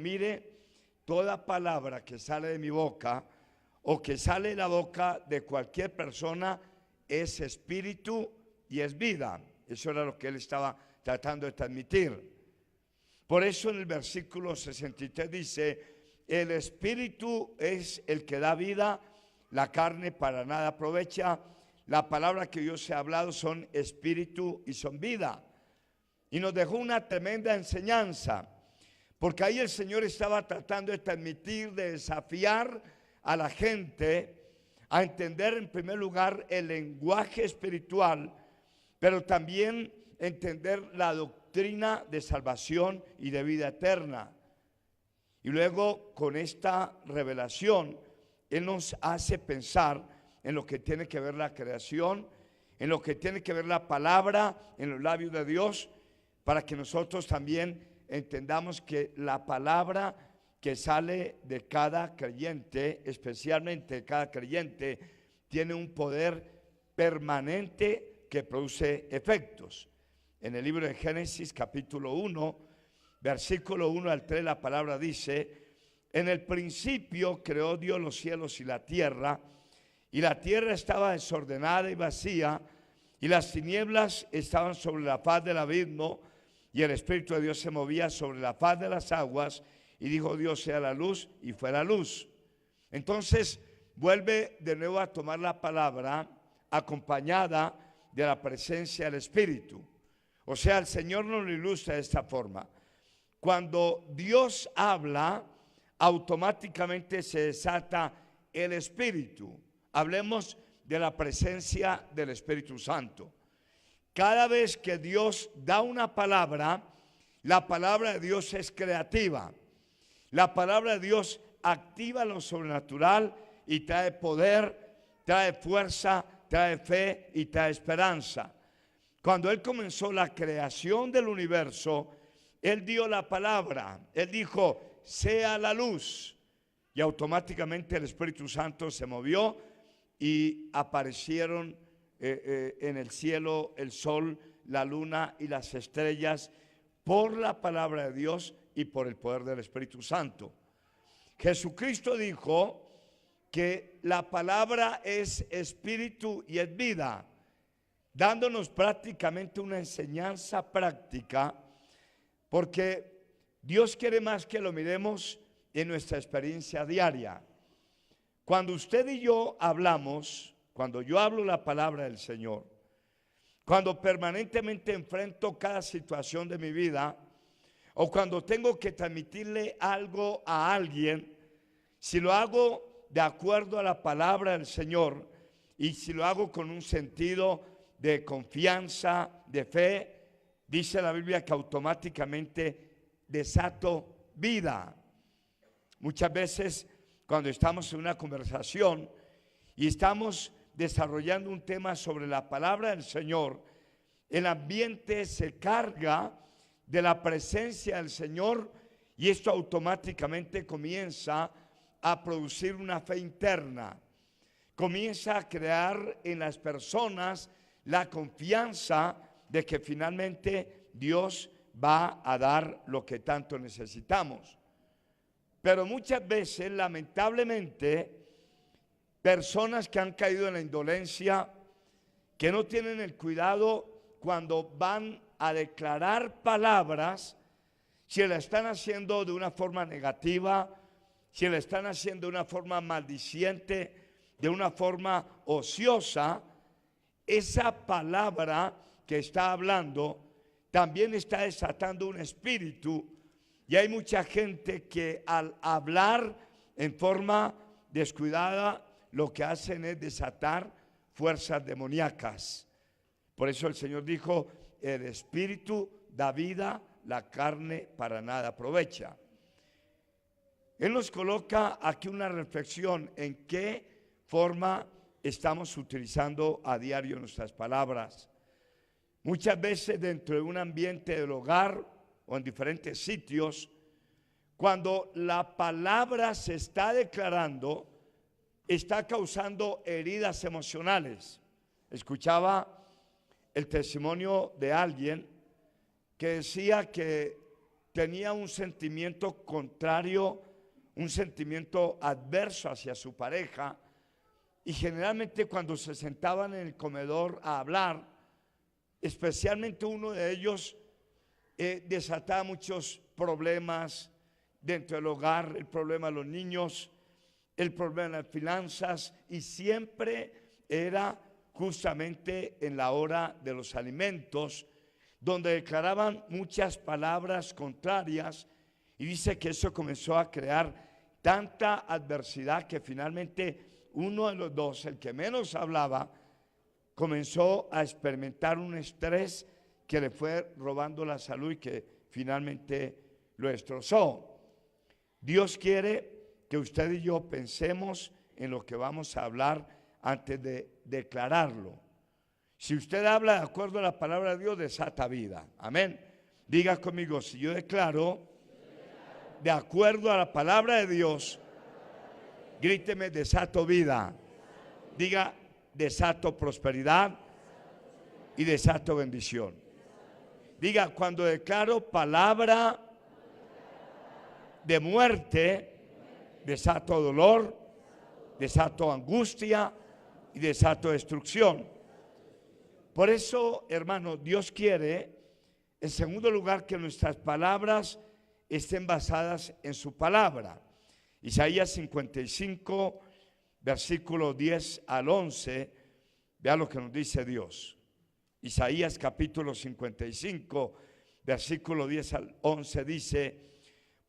mire, toda palabra que sale de mi boca o que sale de la boca de cualquier persona es espíritu y es vida. Eso era lo que él estaba tratando de transmitir. Por eso en el versículo 63 dice, el espíritu es el que da vida, la carne para nada aprovecha. La palabra que yo os he hablado son espíritu y son vida. Y nos dejó una tremenda enseñanza, porque ahí el Señor estaba tratando de transmitir, de desafiar a la gente a entender en primer lugar el lenguaje espiritual, pero también entender la doctrina de salvación y de vida eterna. Y luego con esta revelación, Él nos hace pensar en lo que tiene que ver la creación, en lo que tiene que ver la palabra en los labios de Dios, para que nosotros también entendamos que la palabra que sale de cada creyente, especialmente de cada creyente, tiene un poder permanente que produce efectos. En el libro de Génesis capítulo 1, versículo 1 al 3, la palabra dice, en el principio creó Dios los cielos y la tierra estaba desordenada y vacía, y las tinieblas estaban sobre la faz del abismo, y el Espíritu de Dios se movía sobre la faz de las aguas, y dijo Dios, sea la luz, y fue la luz. Entonces vuelve de nuevo a tomar la palabra acompañada de la presencia del Espíritu. O sea, el Señor nos lo ilustra de esta forma. Cuando Dios habla, automáticamente se desata el Espíritu. Hablemos de la presencia del Espíritu Santo. Cada vez que Dios da una palabra, la palabra de Dios es creativa. La palabra de Dios activa lo sobrenatural y trae poder, trae fuerza, trae fe y trae esperanza. Cuando Él comenzó la creación del universo, Él dio la palabra. Él dijo, sea la luz. Y automáticamente el Espíritu Santo se movió y aparecieron en el cielo el sol, la luna y las estrellas por la palabra de Dios y por el poder del Espíritu Santo. Jesucristo dijo que la palabra es espíritu y es vida, dándonos prácticamente una enseñanza práctica, porque Dios quiere más que lo miremos en nuestra experiencia diaria. Cuando usted y yo hablamos, cuando yo hablo la palabra del Señor, cuando permanentemente enfrento cada situación de mi vida, o cuando tengo que transmitirle algo a alguien, si lo hago de acuerdo a la palabra del Señor y si lo hago con un sentido de confianza, de fe, dice la Biblia que automáticamente desato vida. Muchas veces cuando estamos en una conversación y estamos desarrollando un tema sobre la palabra del Señor, el ambiente se carga de la presencia del Señor y esto automáticamente comienza a producir una fe interna. Comienza a crear en las personas la confianza de que finalmente Dios va a dar lo que tanto necesitamos. Pero muchas veces, lamentablemente, personas que han caído en la indolencia, que no tienen el cuidado cuando van a declarar palabras, si la están haciendo de una forma negativa, si la están haciendo de una forma maldiciente, de una forma ociosa, esa palabra que está hablando también está desatando un espíritu. Y hay mucha gente que al hablar en forma descuidada, lo que hacen es desatar fuerzas demoníacas. Por eso el Señor dijo, el espíritu da vida, la carne para nada aprovecha. Él nos coloca aquí una reflexión en qué forma estamos utilizando a diario nuestras palabras. Muchas veces dentro de un ambiente del hogar o en diferentes sitios, cuando la palabra se está declarando, está causando heridas emocionales. Escuchaba el testimonio de alguien que decía que tenía un sentimiento contrario, un sentimiento adverso hacia su pareja, y generalmente cuando se sentaban en el comedor a hablar, especialmente uno de ellos desataba muchos problemas dentro del hogar, el problema de los niños, el problema de las finanzas, y siempre era justamente en la hora de los alimentos, donde declaraban muchas palabras contrarias, y dice que eso comenzó a crear tanta adversidad que finalmente uno de los dos, el que menos hablaba, comenzó a experimentar un estrés que le fue robando la salud y que finalmente lo destrozó. Dios quiere que usted y yo pensemos en lo que vamos a hablar antes de declararlo. Si usted habla de acuerdo a la palabra de Dios, desata vida. Amén. Diga conmigo, si yo declaro de acuerdo a la palabra de Dios, gríteme, desato vida. Diga, desato prosperidad y desato bendición. Diga, cuando declaro palabra de muerte, desato dolor, desato angustia y desato destrucción. Por eso, hermano, Dios quiere, en segundo lugar, que nuestras palabras estén basadas en su palabra. Isaías 55, versículo 10 al 11, vea lo que nos dice Dios. Isaías capítulo 55, versículo 10 al 11 dice: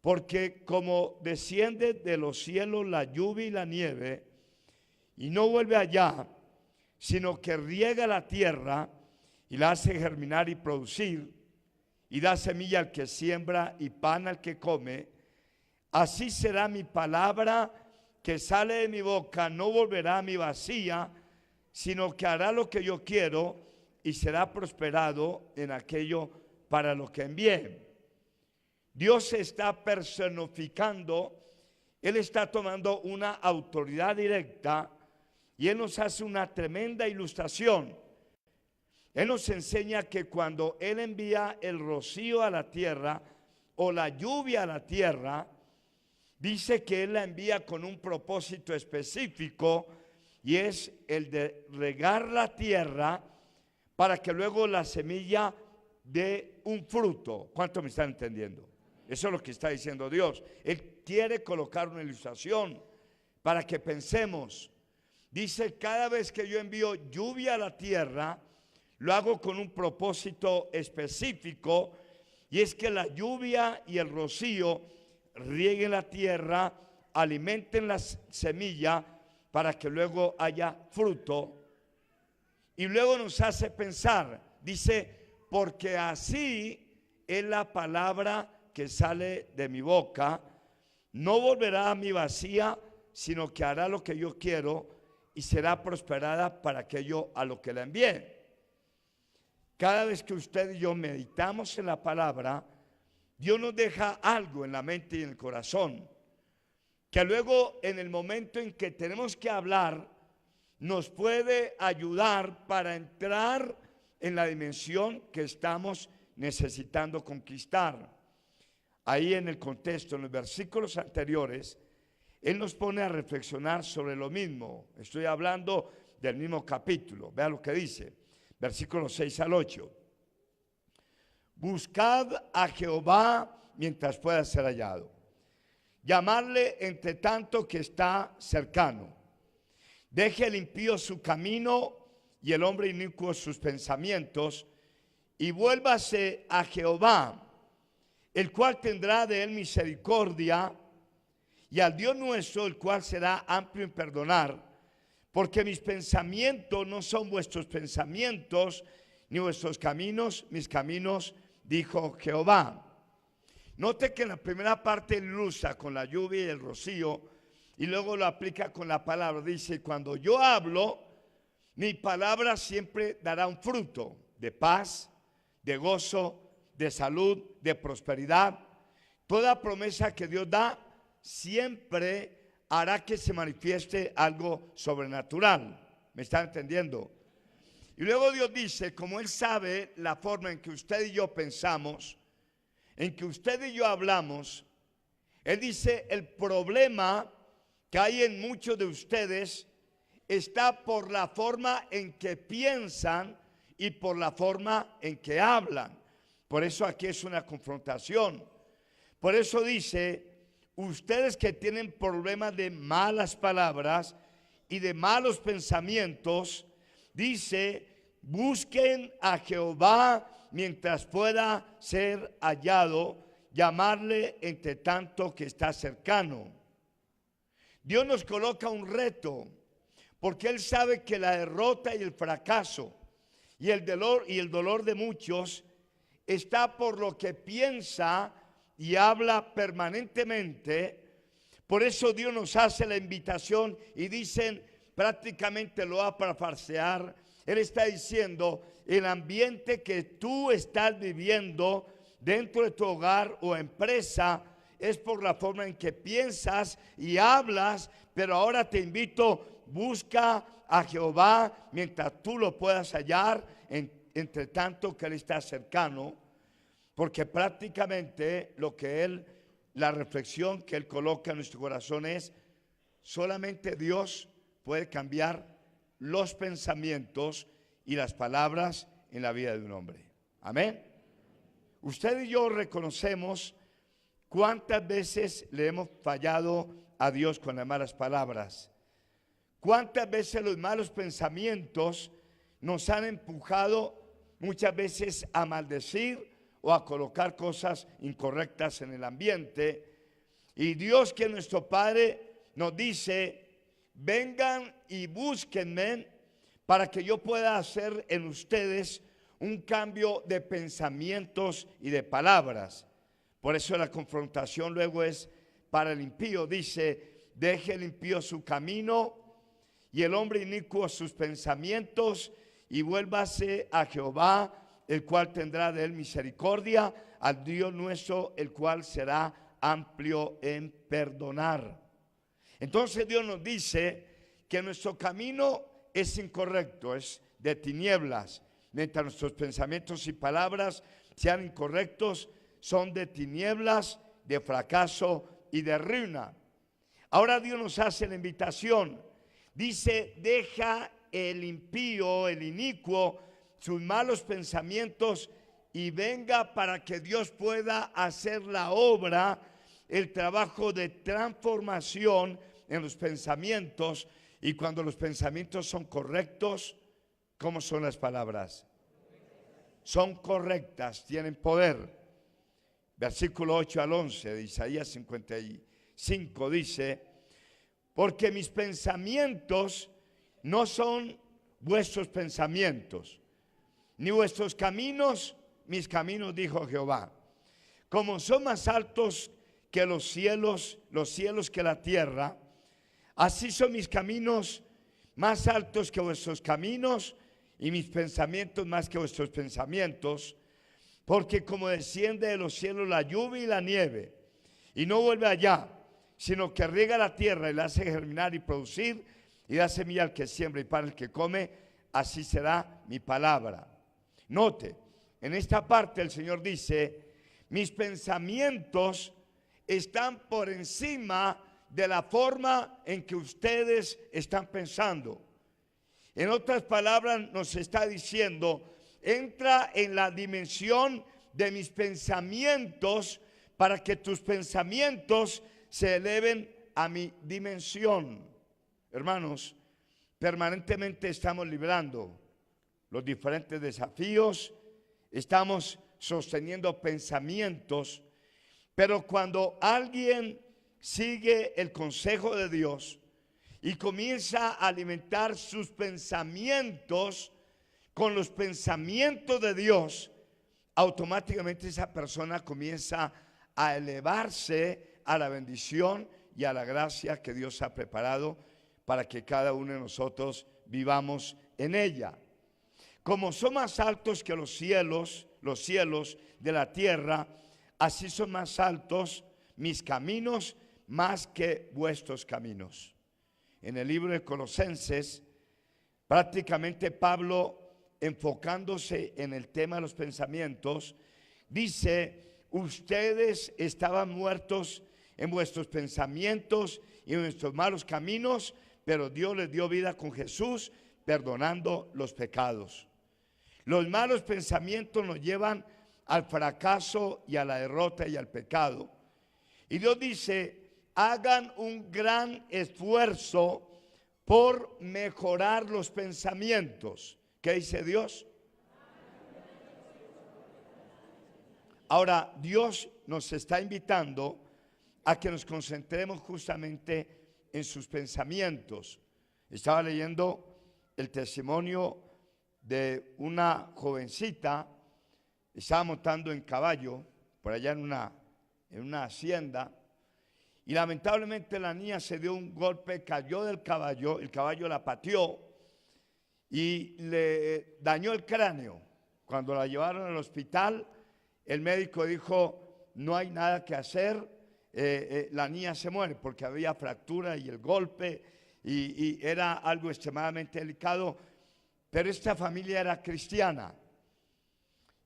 porque como desciende de los cielos la lluvia y la nieve, y no vuelve allá, sino que riega la tierra y la hace germinar y producir, y da semilla al que siembra y pan al que come, así será mi palabra que sale de mi boca, no volverá a mi vacía, sino que hará lo que yo quiero y será prosperado en aquello para lo que envié. Dios se está personificando, Él está tomando una autoridad directa y Él nos hace una tremenda ilustración. Él nos enseña que cuando Él envía el rocío a la tierra o la lluvia a la tierra, dice que Él la envía con un propósito específico, y es el de regar la tierra para que luego la semilla dé un fruto. ¿Cuánto me están entendiendo? Eso es lo que está diciendo Dios. Él quiere colocar una ilustración para que pensemos. Dice, cada vez que yo envío lluvia a la tierra, lo hago con un propósito específico, y es que la lluvia y el rocío rieguen la tierra, alimenten la semilla para que luego haya fruto. Y luego nos hace pensar, dice, porque así es la palabra que sale de mi boca, no volverá a mi vacía, sino que hará lo que yo quiero y será prosperada para aquello a lo que la envié. Cada vez que usted y yo meditamos en la palabra, Dios nos deja algo en la mente y en el corazón, que luego en el momento en que tenemos que hablar, nos puede ayudar para entrar en la dimensión que estamos necesitando conquistar. Ahí en el contexto, en los versículos anteriores, Él nos pone a reflexionar sobre lo mismo. Estoy hablando del mismo capítulo. Vea lo que dice, versículos 6 al 8. Buscad a Jehová mientras pueda ser hallado. Llamadle entre tanto que está cercano. Deje el impío su camino y el hombre inicuo sus pensamientos, y vuélvase a Jehová, el cual tendrá de él misericordia, y al Dios nuestro, el cual será amplio en perdonar, porque mis pensamientos no son vuestros pensamientos, ni vuestros caminos mis caminos, dijo Jehová. Note que en la primera parte él usa con la lluvia y el rocío, y luego lo aplica con la palabra. Dice, cuando yo hablo, mi palabra siempre dará un fruto de paz, de gozo, de salud, de prosperidad. Toda promesa que Dios da siempre hará que se manifieste algo sobrenatural. ¿Me están entendiendo? Y luego Dios dice, como Él sabe la forma en que usted y yo pensamos, en que usted y yo hablamos, él dice, el problema que hay en muchos de ustedes está por la forma en que piensan y por la forma en que hablan. Por eso aquí es una confrontación. Por eso dice, ustedes que tienen problemas de malas palabras y de malos pensamientos, dice, busquen a Jehová mientras pueda ser hallado, llamarle entre tanto que está cercano. Dios nos coloca un reto, porque Él sabe que la derrota y el fracaso y el dolor de muchos está por lo que piensa y habla permanentemente. Por eso Dios nos hace la invitación y dicen, prácticamente lo va a parafrasear. Él está diciendo, el ambiente que tú estás viviendo dentro de tu hogar o empresa es por la forma en que piensas y hablas, pero ahora te invito, busca a Jehová mientras tú lo puedas hallar, entre tanto que Él está cercano, porque prácticamente la reflexión que Él coloca en nuestro corazón es, solamente Dios puede cambiar los pensamientos y las palabras en la vida de un hombre. Amén. Usted y yo reconocemos cuántas veces le hemos fallado a Dios con las malas palabras. Cuántas veces los malos pensamientos nos han empujado muchas veces a maldecir o a colocar cosas incorrectas en el ambiente. Y Dios, que es nuestro Padre, nos dice, vengan y búsquenme para que yo pueda hacer en ustedes un cambio de pensamientos y de palabras. Por eso la confrontación luego es para el impío. Dice, deje el impío su camino y el hombre inicuo sus pensamientos y vuélvase a Jehová, el cual tendrá de él misericordia, al Dios nuestro, el cual será amplio en perdonar. Entonces Dios nos dice que nuestro camino es incorrecto, es de tinieblas. Mientras nuestros pensamientos y palabras sean incorrectos, son de tinieblas, de fracaso y de ruina. Ahora Dios nos hace la invitación. Dice, deja el impío, el inicuo, sus malos pensamientos y venga para que Dios pueda hacer la obra, el trabajo de transformación en los pensamientos. Y cuando los pensamientos son correctos, ¿cómo son las palabras? Son correctas, tienen poder. Versículo 8 al 11 de Isaías 55 dice, porque mis pensamientos no son vuestros pensamientos, ni vuestros caminos, mis caminos, dijo Jehová. Como son más altos que los cielos que la tierra, así son mis caminos más altos que vuestros caminos, y mis pensamientos más que vuestros pensamientos. Porque como desciende de los cielos la lluvia y la nieve, y no vuelve allá, sino que riega la tierra y la hace germinar y producir, y da semilla al que siembra y pan al que come, así será mi palabra. Note, en esta parte el Señor dice, mis pensamientos están por encima de la forma en que ustedes están pensando. En otras palabras nos está diciendo, entra en la dimensión de mis pensamientos para que tus pensamientos se eleven a mi dimensión. Hermanos, permanentemente estamos librando los diferentes desafíos, estamos sosteniendo pensamientos, pero cuando alguien sigue el consejo de Dios y comienza a alimentar sus pensamientos con los pensamientos de Dios, automáticamente esa persona comienza a elevarse a la bendición y a la gracia que Dios ha preparado para que cada uno de nosotros vivamos en ella. Como son más altos que los cielos de la tierra, así son más altos mis caminos más que vuestros caminos. En el libro de Colosenses, prácticamente Pablo, enfocándose en el tema de los pensamientos, dice, ustedes estaban muertos en vuestros pensamientos y en vuestros malos caminos, pero Dios les dio vida con Jesús, perdonando los pecados. Los malos pensamientos nos llevan al fracaso y a la derrota y al pecado. Y Dios dice, hagan un gran esfuerzo por mejorar los pensamientos. ¿Qué dice Dios? Ahora, Dios nos está invitando a que nos concentremos justamente en sus pensamientos. Estaba leyendo el testimonio de una jovencita, estaba montando en caballo, por allá en una hacienda, y lamentablemente la niña se dio un golpe, cayó del caballo, el caballo la pateó y le dañó el cráneo. Cuando la llevaron al hospital, el médico dijo, no hay nada que hacer, la niña se muere porque había fractura y el golpe y era algo extremadamente delicado, pero esta familia era cristiana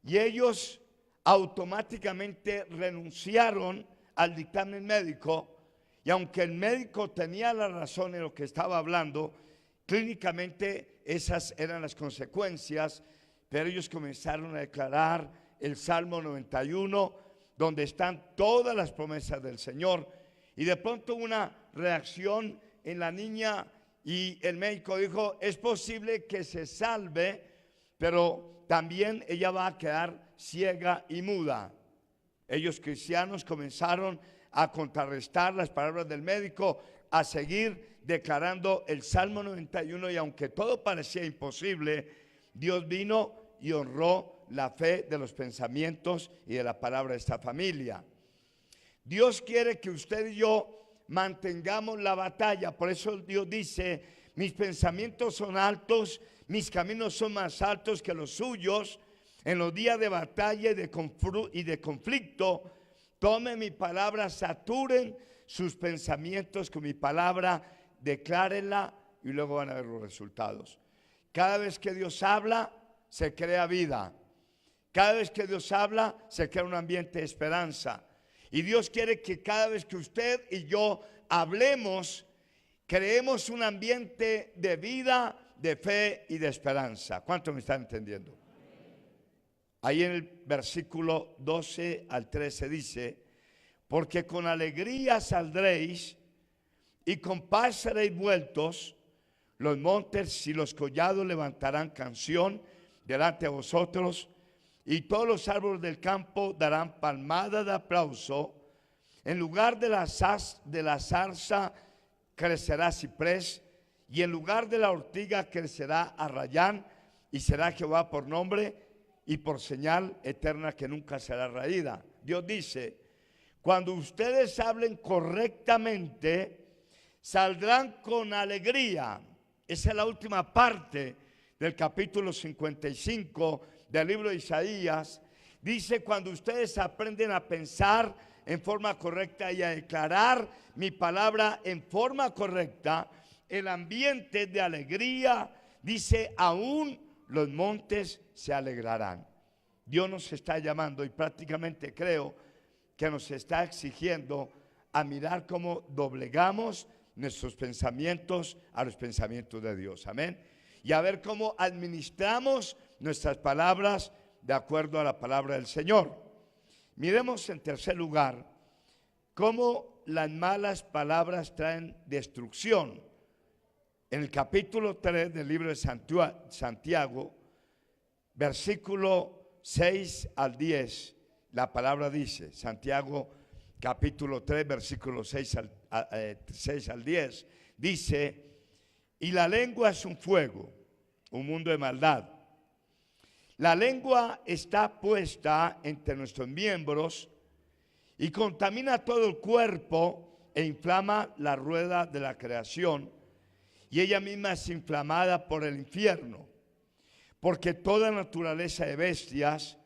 y ellos automáticamente renunciaron al dictamen médico, y aunque el médico tenía la razón en lo que estaba hablando, clínicamente esas eran las consecuencias, pero ellos comenzaron a declarar el Salmo 91, donde están todas las promesas del Señor, y de pronto una reacción en la niña y el médico dijo, es posible que se salve, pero también ella va a quedar ciega y muda. Ellos cristianos comenzaron a contrarrestar las palabras del médico, a seguir declarando el Salmo 91, y aunque todo parecía imposible, Dios vino y honró la fe de los pensamientos y de la palabra de esta familia. Dios quiere que usted y yo mantengamos la batalla. Por eso Dios dice, mis pensamientos son altos, mis caminos son más altos que los suyos. En los días de batalla y de conflicto, tomen mi palabra, saturen sus pensamientos con mi palabra, declárenla y luego van a ver los resultados. Cada vez que Dios habla, se crea vida. Cada vez que Dios habla, se crea un ambiente de esperanza. Y Dios quiere que cada vez que usted y yo hablemos, creemos un ambiente de vida, de fe y de esperanza. ¿Cuántos me están entendiendo? Ahí en el versículo 12 al 13 dice, porque con alegría saldréis y con paz seréis vueltos, los montes y los collados levantarán canción delante de vosotros, y todos los árboles del campo darán palmada de aplauso. En lugar de la zarza crecerá ciprés, y en lugar de la ortiga crecerá arrayán, y será Jehová por nombre y por señal eterna que nunca será raída. Dios dice, cuando ustedes hablen correctamente, saldrán con alegría. Esa es la última parte del capítulo 55 del libro de Isaías. Dice, cuando ustedes aprenden a pensar en forma correcta y a declarar mi palabra en forma correcta, el ambiente de alegría, dice, aún los montes se alegrarán. Dios nos está llamando y prácticamente creo que nos está exigiendo a mirar cómo doblegamos nuestros pensamientos a los pensamientos de Dios. Amén. Y a ver cómo administramos nuestras palabras de acuerdo a la palabra del Señor. Miremos en tercer lugar cómo las malas palabras traen destrucción. En el capítulo 3 del libro de Santiago, versículo 6 al 10, la palabra dice, Santiago capítulo 3, versículo 6 al 10, dice, y la lengua es un fuego, un mundo de maldad. La lengua está puesta entre nuestros miembros y contamina todo el cuerpo e inflama la rueda de la creación, y ella misma es inflamada por el infierno. Porque toda naturaleza de bestias,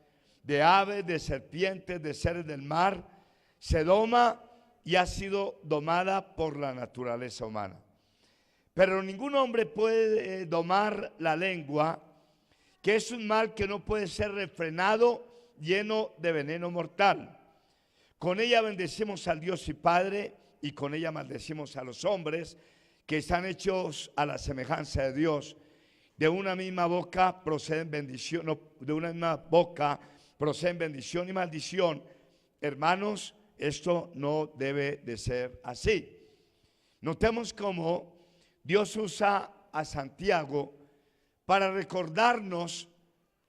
de aves, de serpientes, de seres del mar, se doma y ha sido domada por la naturaleza humana. Pero ningún hombre puede domar la lengua, que es un mal que no puede ser refrenado, lleno de veneno mortal. Con ella bendecimos al Dios y Padre, y con ella maldecimos a los hombres que están hechos a la semejanza de Dios. De una misma boca proceden bendición, no, de una misma boca proceden bendición y maldición. Hermanos, esto no debe de ser así. Notemos cómo Dios usa a Santiago para recordarnos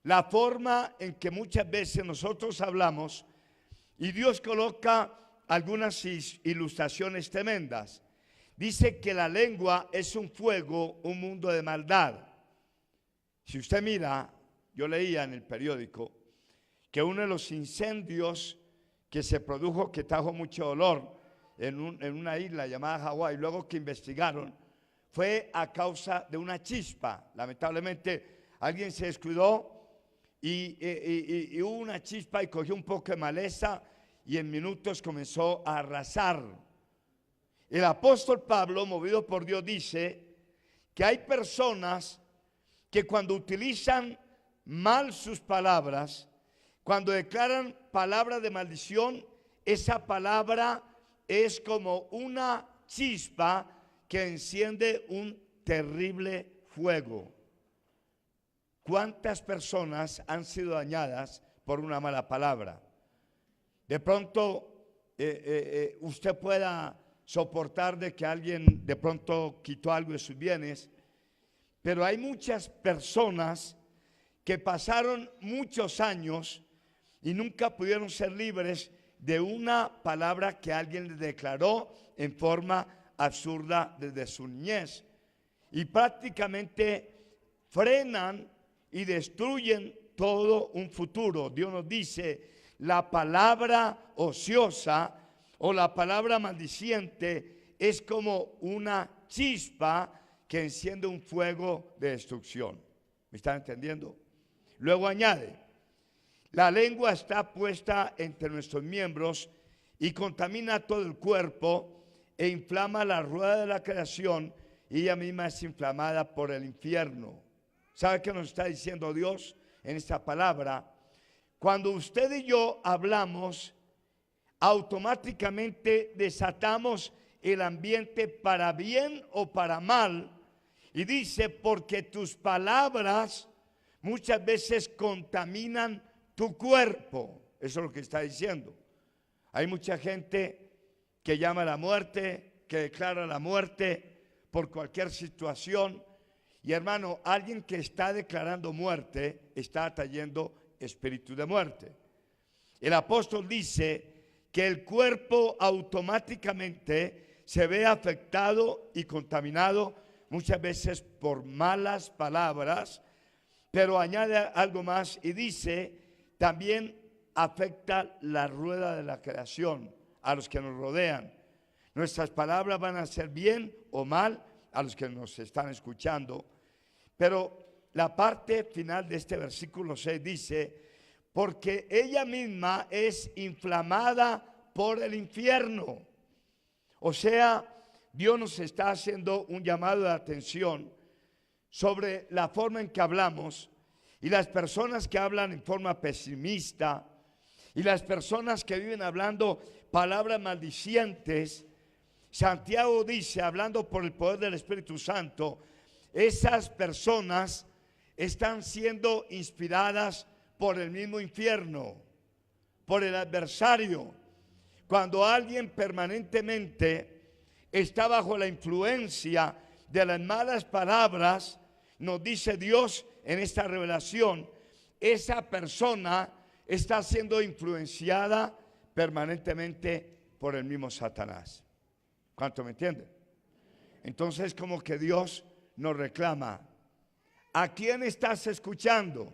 la forma en que muchas veces nosotros hablamos, y Dios coloca algunas ilustraciones tremendas. Dice que la lengua es un fuego, un mundo de maldad. Si usted mira, yo leía en el periódico que uno de los incendios que se produjo, que trajo mucho dolor en una isla llamada Hawái, luego que investigaron, fue a causa de una chispa. Lamentablemente alguien se descuidó y hubo una chispa y cogió un poco de maleza y en minutos comenzó a arrasar. El apóstol Pablo, movido por Dios, dice que hay personas que cuando utilizan mal sus palabras, cuando declaran palabras de maldición, esa palabra es como una chispa que enciende un terrible fuego. ¿Cuántas personas han sido dañadas por una mala palabra? De pronto usted pueda soportar de que alguien de pronto quitó algo de sus bienes, pero hay muchas personas que pasaron muchos años y nunca pudieron ser libres de una palabra que alguien les declaró en forma absurda desde su niñez, y prácticamente frenan y destruyen todo un futuro. Dios nos dice: la palabra ociosa o la palabra maldiciente es como una chispa que enciende un fuego de destrucción. ¿Me están entendiendo? Luego añade: la lengua está puesta entre nuestros miembros y contamina todo el cuerpo e inflama la rueda de la creación, y ella misma es inflamada por el infierno. ¿Sabe qué nos está diciendo Dios en esta palabra? Cuando usted y yo hablamos, automáticamente desatamos el ambiente para bien o para mal. Y dice: porque tus palabras muchas veces contaminan tu cuerpo. Eso es lo que está diciendo. Hay mucha gente que llama a la muerte, que declara la muerte por cualquier situación. Y hermano, alguien que está declarando muerte está atrayendo espíritu de muerte. El apóstol dice que el cuerpo automáticamente se ve afectado y contaminado muchas veces por malas palabras, pero añade algo más y dice: también afecta la rueda de la creación, a los que nos rodean. Nuestras palabras van a ser bien o mal a los que nos están escuchando. Pero la parte final de este versículo 6 dice: porque ella misma es inflamada por el infierno. O sea, Dios nos está haciendo un llamado de atención sobre la forma en que hablamos, y las personas que hablan en forma pesimista y las personas que viven hablando palabras maldicientes. Santiago dice, hablando por el poder del Espíritu Santo, esas personas están siendo inspiradas por el mismo infierno, por el adversario. Cuando alguien permanentemente está bajo la influencia de las malas palabras, nos dice Dios en esta revelación, esa persona está siendo influenciada permanentemente por el mismo Satanás. ¿Cuánto me entienden? Entonces, como que Dios nos reclama: ¿a quién estás escuchando?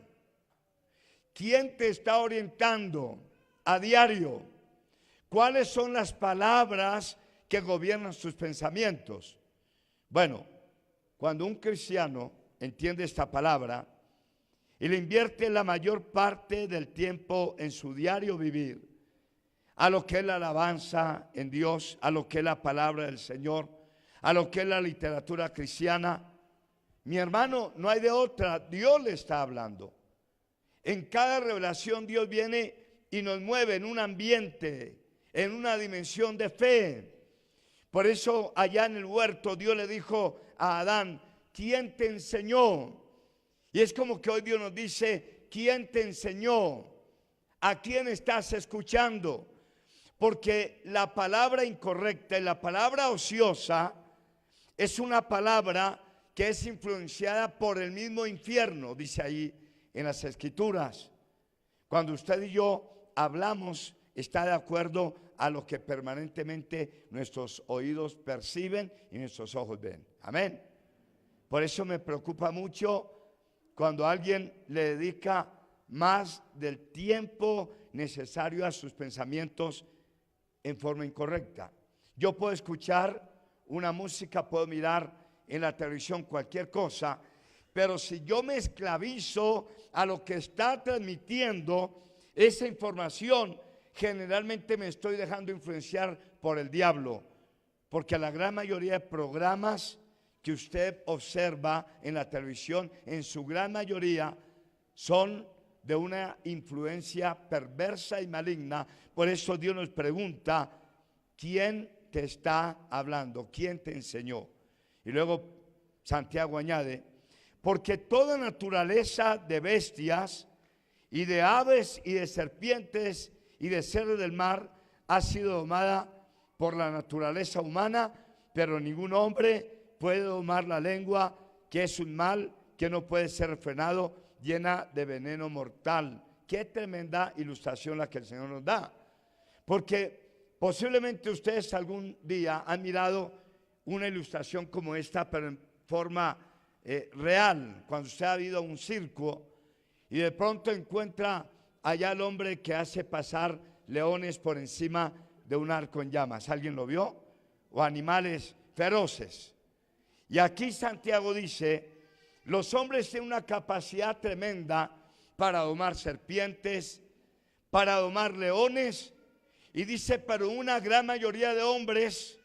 ¿Quién te está orientando a diario? ¿Cuáles son las palabras que gobiernan sus pensamientos? Bueno, cuando un cristiano entiende esta palabra y le invierte la mayor parte del tiempo en su diario vivir a lo que es la alabanza en Dios, a lo que es la palabra del Señor, a lo que es la literatura cristiana, mi hermano, no hay de otra. Dios le está hablando. En cada revelación Dios viene y nos mueve en un ambiente, en una dimensión de fe. Por eso allá en el huerto Dios le dijo a Adán: ¿quién te enseñó? Y es como que hoy Dios nos dice: ¿quién te enseñó? ¿A quién estás escuchando? Porque la palabra incorrecta y la palabra ociosa es una palabra que es influenciada por el mismo infierno, dice ahí en las Escrituras. Cuando usted y yo hablamos, está de acuerdo a lo que permanentemente nuestros oídos perciben y nuestros ojos ven. Amén. Por eso me preocupa mucho cuando alguien le dedica más del tiempo necesario a sus pensamientos en forma incorrecta. Yo puedo escuchar una música, puedo mirar en la televisión cualquier cosa, pero si yo me esclavizo a lo que está transmitiendo esa información, generalmente me estoy dejando influenciar por el diablo, porque la gran mayoría de programas que usted observa en la televisión, en su gran mayoría, son de una influencia perversa y maligna. Por eso Dios nos pregunta: ¿quién te está hablando? ¿Quién te enseñó? Y luego Santiago añade: porque toda naturaleza de bestias y de aves y de serpientes y de seres del mar ha sido domada por la naturaleza humana, pero ningún hombre puede domar la lengua, que es un mal que no puede ser frenado, llena de veneno mortal. Qué tremenda ilustración la que el Señor nos da. Porque posiblemente ustedes algún día han mirado una ilustración como esta, pero en forma real. Cuando usted ha ido a un circo y de pronto encuentra allá el hombre que hace pasar leones por encima de un arco en llamas. ¿Alguien lo vio? O animales feroces. Y aquí Santiago dice: los hombres tienen una capacidad tremenda para domar serpientes, para domar leones. Y dice: pero una gran mayoría de hombres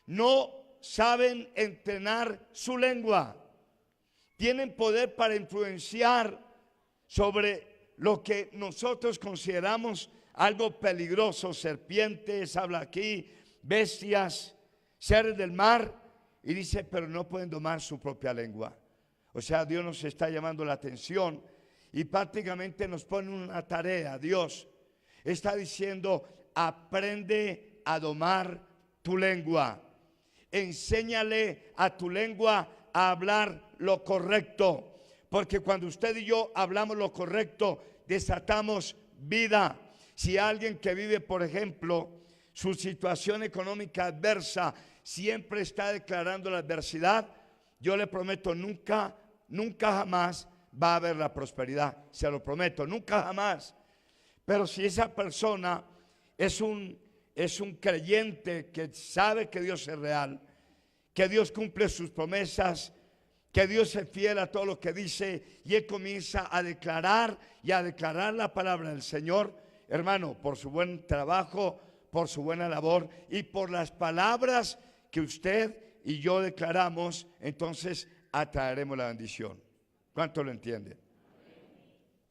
no saben entrenar su lengua. Tienen poder para influenciar sobre lo que nosotros consideramos algo peligroso: serpientes, habla aquí, bestias, seres del mar. Y dice: pero no pueden domar su propia lengua. O sea, Dios nos está llamando la atención y prácticamente nos pone una tarea. Dios está diciendo: aprende a domar tu lengua. Enséñale a tu lengua a hablar lo correcto. Porque cuando usted y yo hablamos lo correcto, desatamos vida. Si alguien que vive, por ejemplo, su situación económica adversa, siempre está declarando la adversidad, yo le prometo, nunca jamás va a haber la prosperidad. Se lo prometo, nunca jamás. Pero si esa persona es un creyente que sabe que Dios es real, que Dios cumple sus promesas, que Dios es fiel a todo lo que dice, y él comienza a declarar la palabra del Señor, hermano, por su buen trabajo, por su buena labor y por las palabras que usted y yo declaramos, entonces atraeremos la bendición. ¿Cuánto lo entienden?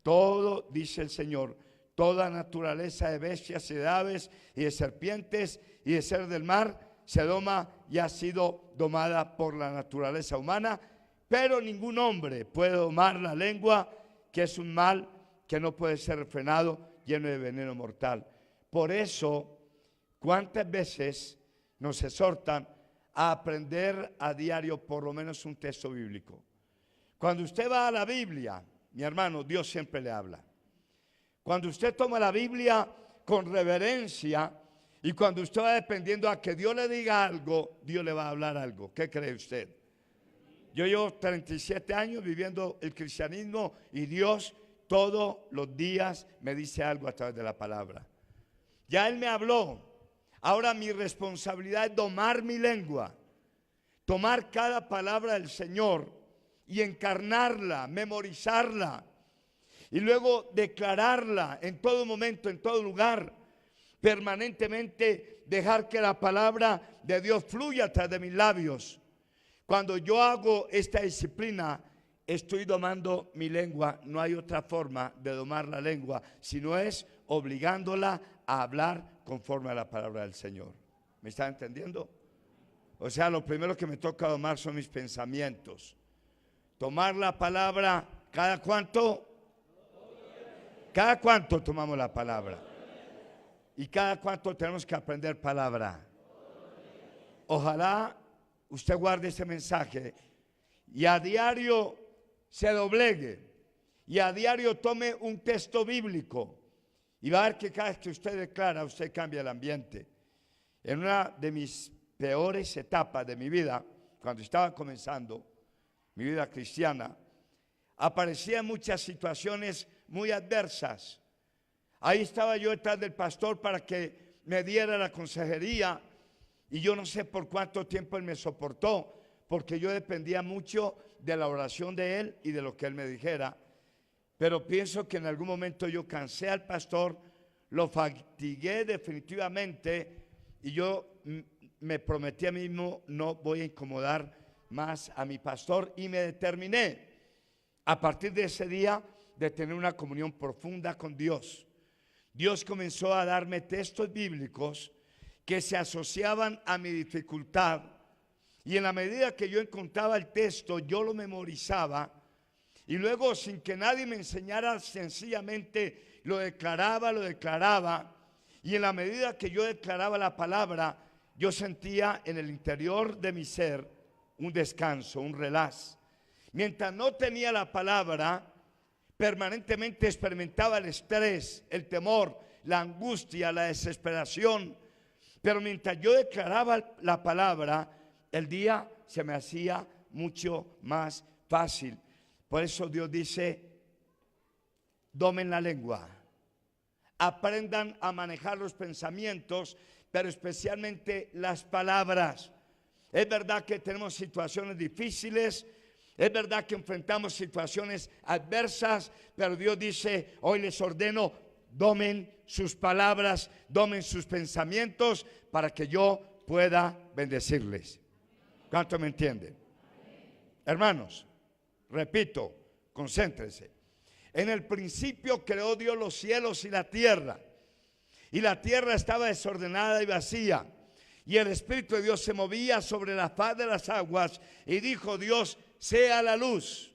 Todo, dice el Señor, toda naturaleza de bestias y de aves y de serpientes y de seres del mar se doma y ha sido domada por la naturaleza humana, pero ningún hombre puede domar la lengua, que es un mal que no puede ser frenado, lleno de veneno mortal. Por eso, ¿cuántas veces nos exhortan a aprender a diario por lo menos un texto bíblico? Cuando usted va a la Biblia, mi hermano, Dios siempre le habla. Cuando usted toma la Biblia con reverencia y cuando usted va dependiendo a que Dios le diga algo, Dios le va a hablar algo. ¿Qué cree usted? Yo llevo 37 años viviendo el cristianismo y Dios todos los días me dice algo a través de la palabra. Ya Él me habló. Ahora mi responsabilidad es domar mi lengua, tomar cada palabra del Señor y encarnarla, memorizarla y luego declararla en todo momento, en todo lugar, permanentemente dejar que la palabra de Dios fluya a través de mis labios. Cuando yo hago esta disciplina, estoy domando mi lengua. No hay otra forma de domar la lengua, si no es obligándola a hablar conforme a la palabra del Señor. ¿Me está entendiendo? O sea, lo primero que me toca domar son mis pensamientos. Tomar la palabra, ¿cada cuánto? ¿Cada cuánto tomamos la palabra? ¿Y cada cuánto tenemos que aprender palabra? Ojalá usted guarde ese mensaje y a diario se doblegue y a diario tome un texto bíblico y va a ver que cada vez que usted declara, usted cambia el ambiente. En una de mis peores etapas de mi vida, cuando estaba comenzando mi vida cristiana, aparecían muchas situaciones muy adversas. Ahí estaba yo detrás del pastor para que me diera la consejería y yo no sé por cuánto tiempo él me soportó, porque yo dependía mucho de la oración de él y de lo que él me dijera. Pero pienso que en algún momento yo cansé al pastor, lo fatigué definitivamente y yo me prometí a mí mismo, no voy a incomodar más a mi pastor, y me determiné a partir de ese día de tener una comunión profunda con Dios. Dios comenzó a darme textos bíblicos que se asociaban a mi dificultad, y en la medida que yo encontraba el texto, yo lo memorizaba y luego, sin que nadie me enseñara, sencillamente lo declaraba, y en la medida que yo declaraba la palabra, yo sentía en el interior de mi ser un descanso, un relax. Mientras no tenía la palabra, permanentemente experimentaba el estrés, el temor, la angustia, la desesperación. Pero mientras yo declaraba la palabra, el día se me hacía mucho más fácil. Por eso Dios dice, domen la lengua, aprendan a manejar los pensamientos, pero especialmente las palabras. Es verdad que tenemos situaciones difíciles, es verdad que enfrentamos situaciones adversas, pero Dios dice, hoy les ordeno, domen sus palabras, domen sus pensamientos para que yo pueda bendecirles. ¿Cuánto me entienden? Hermanos, repito, concéntrense. En el principio creó Dios los cielos y la tierra estaba desordenada y vacía, y el Espíritu de Dios se movía sobre la faz de las aguas, y dijo Dios, sea la luz.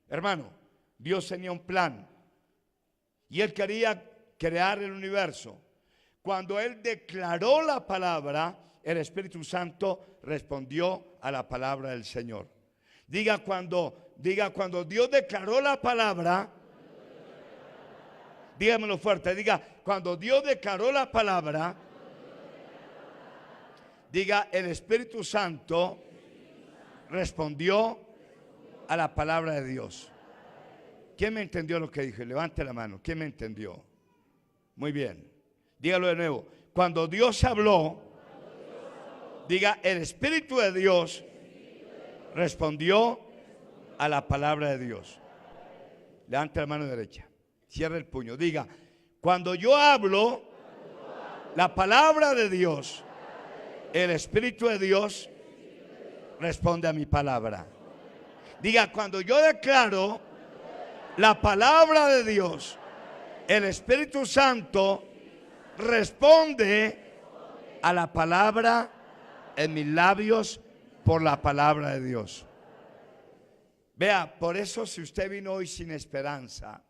Hermano, Dios tenía un plan y Él quería crear el universo. Cuando Él declaró la palabra, el Espíritu Santo respondió a la palabra del Señor. Diga cuando Dios declaró la palabra, dígamelo fuerte, diga, cuando Dios declaró la palabra, diga, el Espíritu Santo respondió a la palabra de Dios. ¿Quién me entendió lo que dije? Levante la mano. ¿Quién me entendió? Muy bien. Dígalo de nuevo. Cuando Dios habló, diga, el Espíritu de Dios respondió a la palabra de Dios. Levante la mano derecha. Cierre el puño. Diga, cuando yo hablo la palabra de Dios, el Espíritu de Dios responde a mi palabra. Diga, cuando yo declaro la palabra de Dios, el Espíritu Santo responde a la palabra en mis labios por la palabra de Dios. Vea, por eso si usted vino hoy sin esperanza,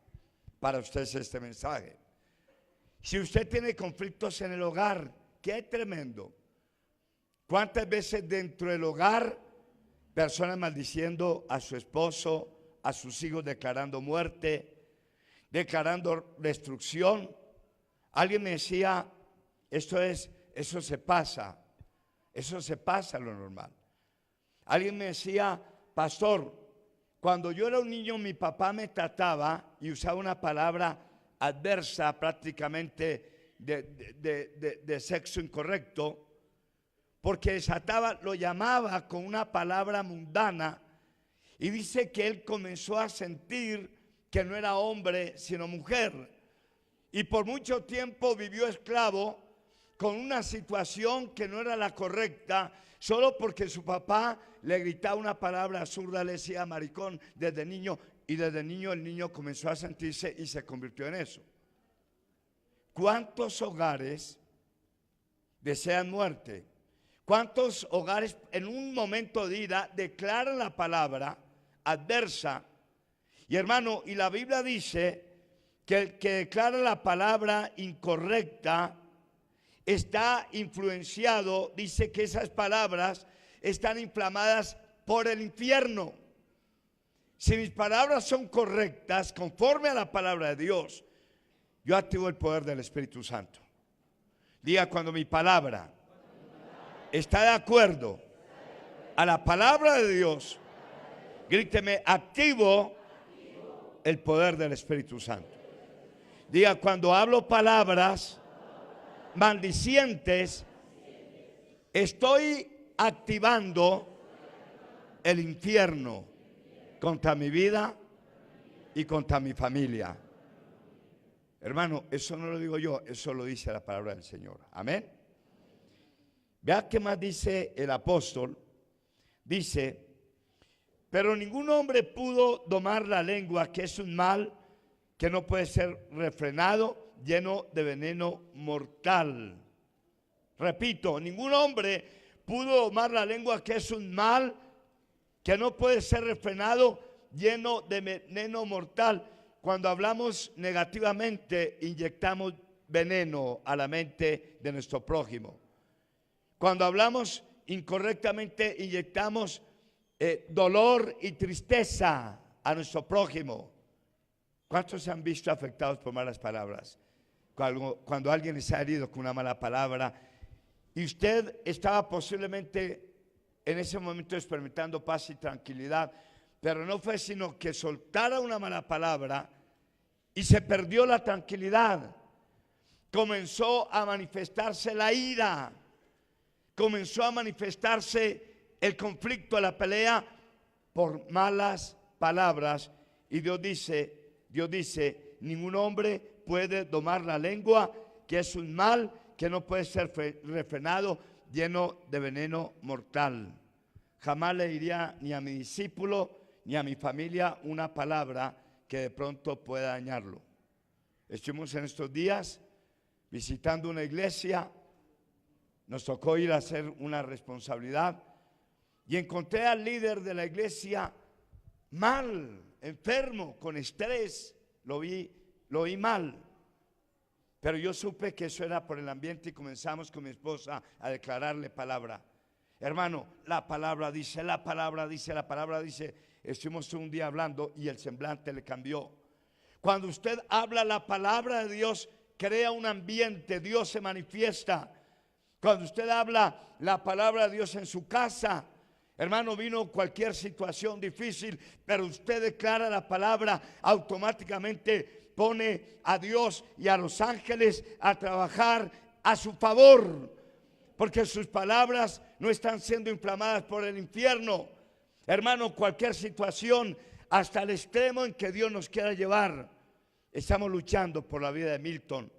para usted es este mensaje. Si usted tiene conflictos en el hogar, qué tremendo. ¿Cuántas veces dentro del hogar personas maldiciendo a su esposo, a sus hijos, declarando muerte, declarando destrucción? Alguien me decía, eso se pasa lo normal. Alguien me decía, pastor, cuando yo era un niño mi papá me trataba y usaba una palabra adversa, prácticamente de sexo incorrecto, porque desataba, lo llamaba con una palabra mundana, y dice que él comenzó a sentir que no era hombre sino mujer, y por mucho tiempo vivió esclavo con una situación que no era la correcta, solo porque su papá le gritaba una palabra absurda, le decía maricón desde niño, y desde niño el niño comenzó a sentirse y se convirtió en eso. ¿cuántos hogares desean muerte? ¿Cuántos hogares en un momento de ira declaran la palabra adversa? Y hermano, y la Biblia dice que el que declara la palabra incorrecta está influenciado, dice que esas palabras están inflamadas por el infierno. Si mis palabras son correctas, conforme a la palabra de Dios, yo activo el poder del Espíritu Santo. Diga, cuando mi palabra está de acuerdo a la palabra de Dios, gríteme, activo el poder del Espíritu Santo. Diga, cuando hablo palabras maldicientes, estoy activando el infierno contra mi vida y contra mi familia. Hermano, eso no lo digo yo, eso lo dice la palabra del Señor. Amén. Vea qué más dice el apóstol. Dice, pero ningún hombre pudo domar la lengua, que es un mal que no puede ser refrenado, lleno de veneno mortal. Repito, ningún hombre pudo domar la lengua, que es un mal que no puede ser refrenado, lleno de veneno mortal. Cuando hablamos negativamente, inyectamos veneno a la mente de nuestro prójimo. Cuando hablamos incorrectamente, inyectamos dolor y tristeza a nuestro prójimo. ¿Cuántos se han visto afectados por malas palabras? Cuando alguien les ha herido con una mala palabra y usted estaba posiblemente en ese momento experimentando paz y tranquilidad, pero no fue sino que soltara una mala palabra y se perdió la tranquilidad. Comenzó a manifestarse la ira, comenzó a manifestarse el conflicto, la pelea por malas palabras. Y Dios dice, ningún hombre puede domar la lengua, que es un mal que no puede ser refrenado, lleno de veneno mortal. Jamás le diría ni a mi discípulo ni a mi familia una palabra que de pronto pueda dañarlo. Estuvimos en estos días visitando una iglesia, nos tocó ir a hacer una responsabilidad y encontré al líder de la iglesia mal, enfermo, con estrés. Lo vi mal, pero yo supe que eso era por el ambiente y comenzamos con mi esposa a declararle palabra. Hermano, la palabra dice, la palabra dice, la palabra dice. Estuvimos un día hablando y el semblante le cambió. Cuando usted habla la palabra de Dios, crea un ambiente, Dios se manifiesta. Cuando usted habla la palabra de Dios en su casa, hermano, vino cualquier situación difícil, pero usted declara la palabra, automáticamente pone a Dios y a los ángeles a trabajar a su favor, porque sus palabras no están siendo inflamadas por el infierno. Hermano, cualquier situación, hasta el extremo en que Dios nos quiera llevar, estamos luchando por la vida de Milton,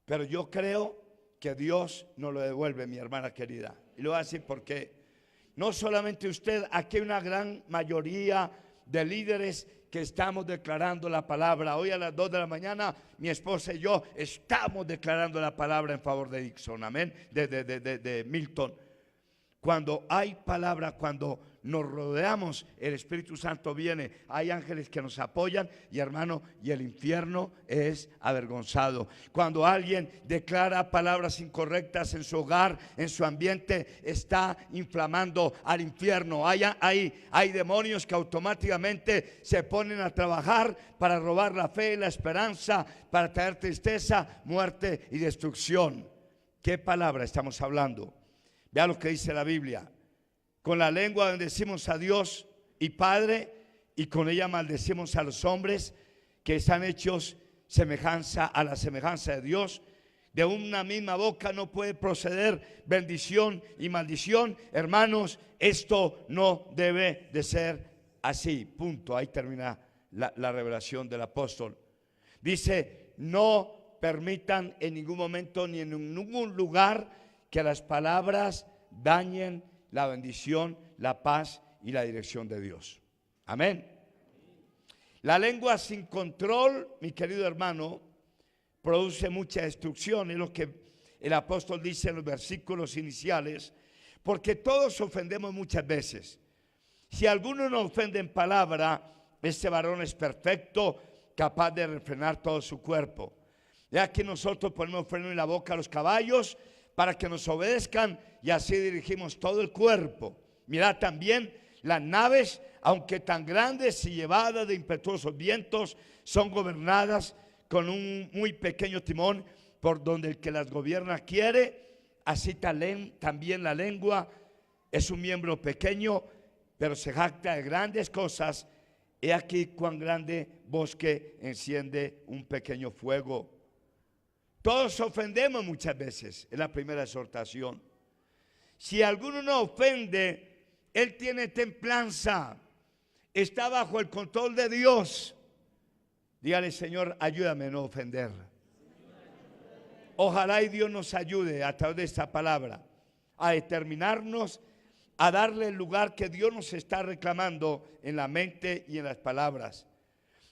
pero yo creo que Dios nos lo devuelve, mi hermana querida. Y le voy a decir por qué. No solamente usted, aquí hay una gran mayoría de líderes que estamos declarando la palabra. Hoy a las 2 de la mañana, mi esposa y yo estamos declarando la palabra en favor de Dixon, amén, de Milton. Cuando hay palabra, cuando nos rodeamos, el Espíritu Santo viene, hay ángeles que nos apoyan y hermano, y el infierno es avergonzado. Cuando alguien declara palabras incorrectas en su hogar, en su ambiente, está inflamando al infierno. Hay demonios que automáticamente se ponen a trabajar para robar la fe y la esperanza, para traer tristeza, muerte y destrucción. ¿Qué palabra estamos hablando? Vea lo que dice la Biblia. Con la lengua bendecimos a Dios y Padre, y con ella maldecimos a los hombres que están hechos a la semejanza de Dios. De una misma boca no puede proceder bendición y maldición. Hermanos, esto no debe de ser así. Punto. Ahí termina la revelación del apóstol. Dice, no permitan en ningún momento ni en ningún lugar que las palabras dañen la bendición, la paz y la dirección de Dios. Amén. La lengua sin control, mi querido hermano, produce mucha destrucción, es lo que el apóstol dice en los versículos iniciales, porque todos ofendemos muchas veces. Si alguno no ofende en palabra, este varón es perfecto, capaz de refrenar todo su cuerpo. Ya que nosotros ponemos freno en la boca a los caballos para que nos obedezcan y así dirigimos todo el cuerpo. Mirad también las naves, aunque tan grandes y llevadas de impetuosos vientos, son gobernadas con un muy pequeño timón por donde el que las gobierna quiere. Así también la lengua es un miembro pequeño, pero se jacta de grandes cosas. He aquí cuán grande bosque enciende un pequeño fuego. Todos ofendemos muchas veces, es la primera exhortación. Si alguno no ofende, él tiene templanza, está bajo el control de Dios. Dígale: Señor, ayúdame a no ofender. Ojalá y Dios nos ayude a través de esta palabra a determinarnos, a darle el lugar que Dios nos está reclamando en la mente y en las palabras.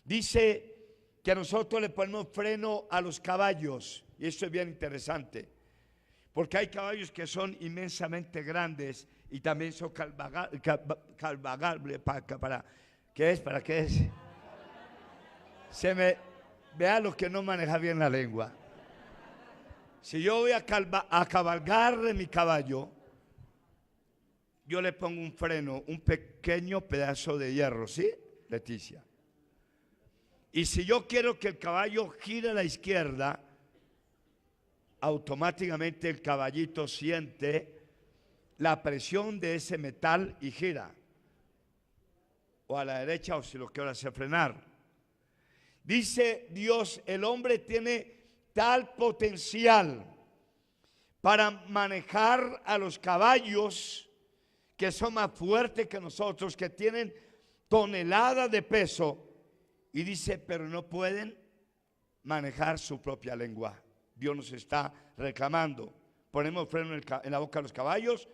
Dice que nosotros le ponemos freno a los caballos, y esto es bien interesante, porque hay caballos que son inmensamente grandes y también son calvagables. ¿Para qué es? ¿Para qué es? Vea lo que no maneja bien la lengua. Si yo voy a cabalgar en mi caballo, yo le pongo un freno, un pequeño pedazo de hierro, ¿sí, Leticia? Y si yo quiero que el caballo gire a la izquierda, automáticamente el caballito siente la presión de ese metal y gira. O a la derecha, o si lo quiero hacer frenar. Dice Dios: el hombre tiene tal potencial para manejar a los caballos que son más fuertes que nosotros, que tienen toneladas de peso. Y dice: pero no pueden manejar su propia lengua. Dios nos está reclamando. Ponemos freno en la boca a los caballos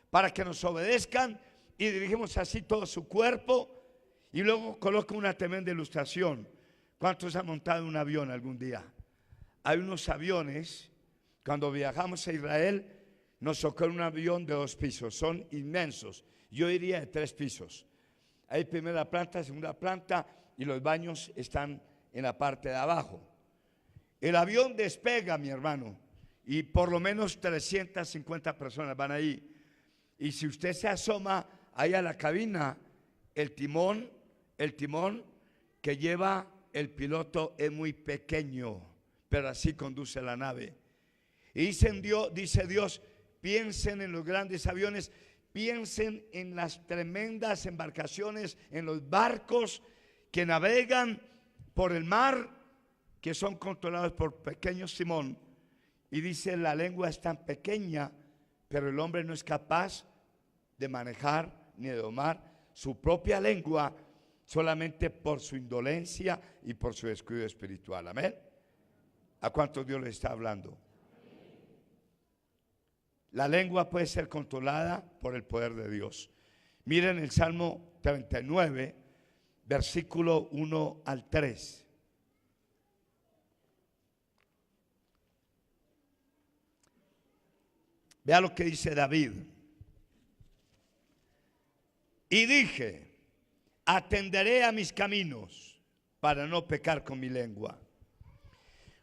para que nos obedezcan y dirigimos así todo su cuerpo. Y luego coloca una tremenda ilustración. ¿Cuántos han montado en un avión algún día? Hay unos aviones, cuando viajamos a Israel, nos tocó un avión de 2 pisos, son inmensos. Yo diría de 3 pisos. Hay primera planta, segunda planta, y los baños están en la parte de abajo. El avión despega, mi hermano, y por lo menos 350 personas van ahí. Y si usted se asoma ahí a la cabina, el timón que lleva el piloto es muy pequeño, pero así conduce la nave. Y dice Dios: piensen en los grandes aviones, piensen en las tremendas embarcaciones, en los barcos que navegan por el mar, que son controlados por pequeños timón. Y dice: la lengua es tan pequeña, pero el hombre no es capaz de manejar ni de domar su propia lengua, solamente por su indolencia y por su descuido espiritual. Amén. ¿A cuántos Dios le está hablando? La lengua puede ser controlada por el poder de Dios. Miren el Salmo 39, versículo 1 al 3. Vea lo que dice David. Y dije: atenderé a mis caminos para no pecar con mi lengua.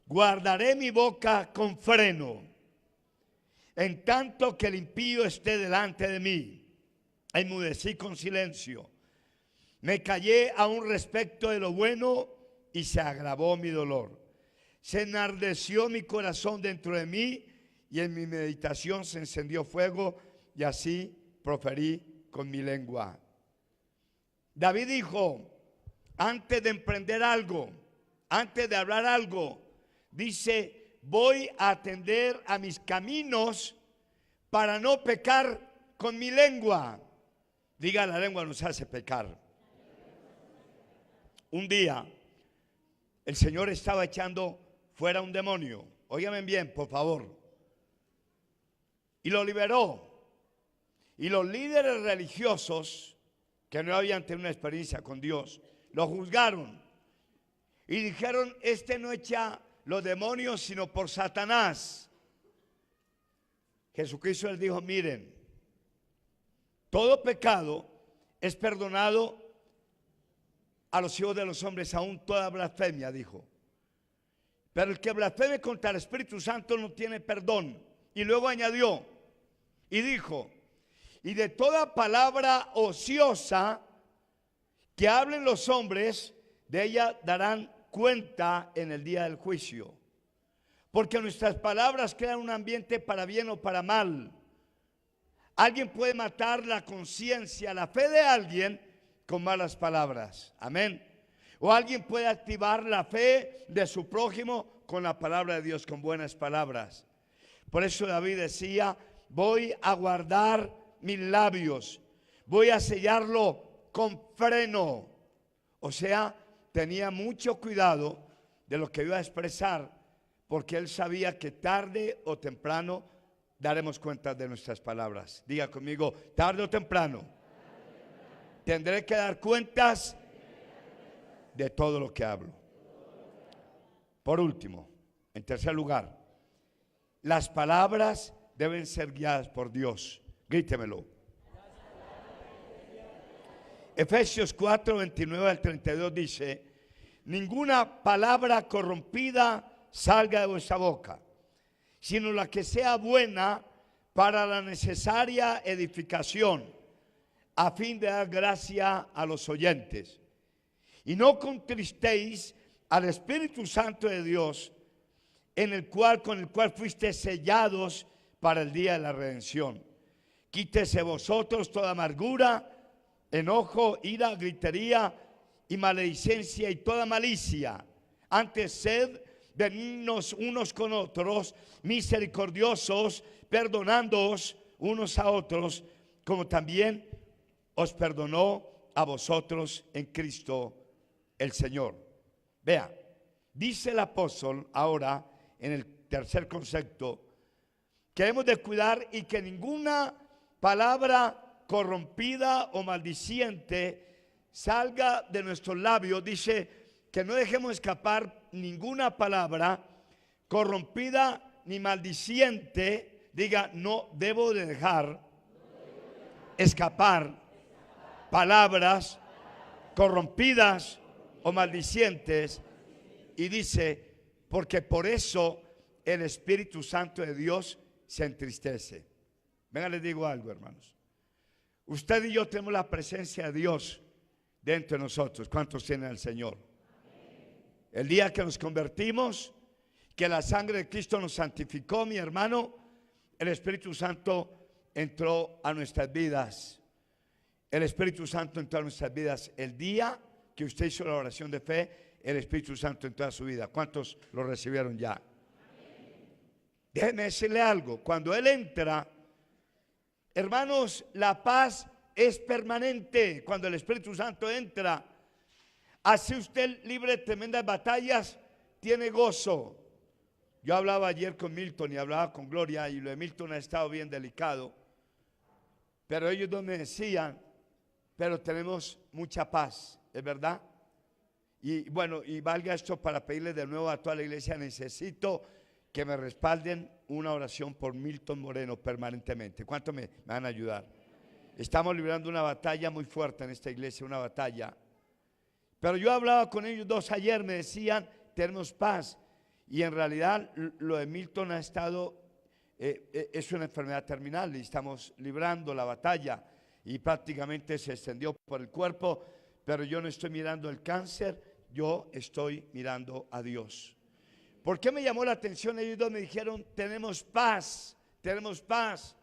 Guardaré mi boca con freno, en tanto que el impío esté delante de mí. Enmudecí con silencio. Me callé aún respecto de lo bueno y se agravó mi dolor. Se enardeció mi corazón dentro de mí y en mi meditación se encendió fuego, y así proferí con mi lengua. David dijo, antes de emprender algo, antes de hablar algo, dice: voy a atender a mis caminos para no pecar con mi lengua. Diga: la lengua nos hace pecar. Un día el Señor estaba echando fuera un demonio. Óigame bien, por favor. Y lo liberó. Y los líderes religiosos, que no habían tenido una experiencia con Dios, lo juzgaron y dijeron: este no echa los demonios, sino por Satanás. Jesucristo les dijo, miren, todo pecado es perdonado a los hijos de los hombres, aún toda blasfemia, dijo. Pero el que blasfeme contra el Espíritu Santo no tiene perdón. Y luego añadió y dijo, y de toda palabra ociosa que hablen los hombres, de ella darán cuenta en el día del juicio. Porque nuestras palabras crean un ambiente para bien o para mal. Alguien puede matar la conciencia, la fe de alguien con malas palabras. Amén. O alguien puede activar la fe de su prójimo con la palabra de Dios, con buenas palabras. Por eso David decía, voy a guardar mis labios, voy a sellarlo con freno. O sea, tenía mucho cuidado de lo que iba a expresar, porque él sabía que tarde o temprano daremos cuenta de nuestras palabras. Diga conmigo, tarde o temprano tendré que dar cuentas de todo lo que hablo. Por último, en tercer lugar, las palabras deben ser guiadas por Dios. Grítemelo. Efesios 4, 29 al 32 dice, ninguna palabra corrompida salga de vuestra boca, sino la que sea buena para la necesaria edificación, a fin de dar gracia a los oyentes. Y no contristéis al Espíritu Santo de Dios, con el cual fuiste sellados para el día de la redención. Quítese vosotros toda amargura, enojo, ira, gritería y maledicencia y toda malicia. Antes sed benignos unos con otros, misericordiosos, perdonándoos unos a otros, como también os perdonó a vosotros en Cristo el Señor. Vea, dice el apóstol ahora en el tercer concepto que hemos de cuidar y que ninguna palabra corrompida o maldiciente salga de nuestros labios. Dice que no dejemos escapar ninguna palabra corrompida ni maldiciente. Diga, no debo de dejar escapar palabras corrompidas o maldicientes. Y dice, porque por eso el Espíritu Santo de Dios se entristece. Venga, les digo algo, hermanos. Usted y yo tenemos la presencia de Dios dentro de nosotros. ¿Cuántos tienen al Señor? El día que nos convertimos, que la sangre de Cristo nos santificó, mi hermano, el Espíritu Santo entró a nuestras vidas. El Espíritu Santo entró a nuestras vidas. El día que usted hizo la oración de fe, el Espíritu Santo entró a su vida. ¿Cuántos lo recibieron ya? Déjeme decirle algo. Cuando Él entra, hermanos, la paz es permanente. Cuando el Espíritu Santo entra, así usted libre de tremendas batallas, tiene gozo. Yo hablaba ayer con Milton y hablaba con Gloria, y lo de Milton ha estado bien delicado, pero ellos dos me decían, pero tenemos mucha paz, ¿es verdad? Y bueno, y valga esto para pedirle de nuevo a toda la iglesia, necesito que me respalden una oración por Milton Moreno permanentemente. ¿Cuánto me van a ayudar? Estamos librando una batalla muy fuerte en esta iglesia, una batalla. Pero yo hablaba con ellos dos ayer, me decían, tenemos paz. Y en realidad lo de Milton ha estado, es una enfermedad terminal y estamos librando la batalla. Y prácticamente se extendió por el cuerpo, pero yo no estoy mirando el cáncer, yo estoy mirando a Dios. ¿Por qué me llamó la atención? Ellos dos me dijeron, tenemos paz, tenemos paz.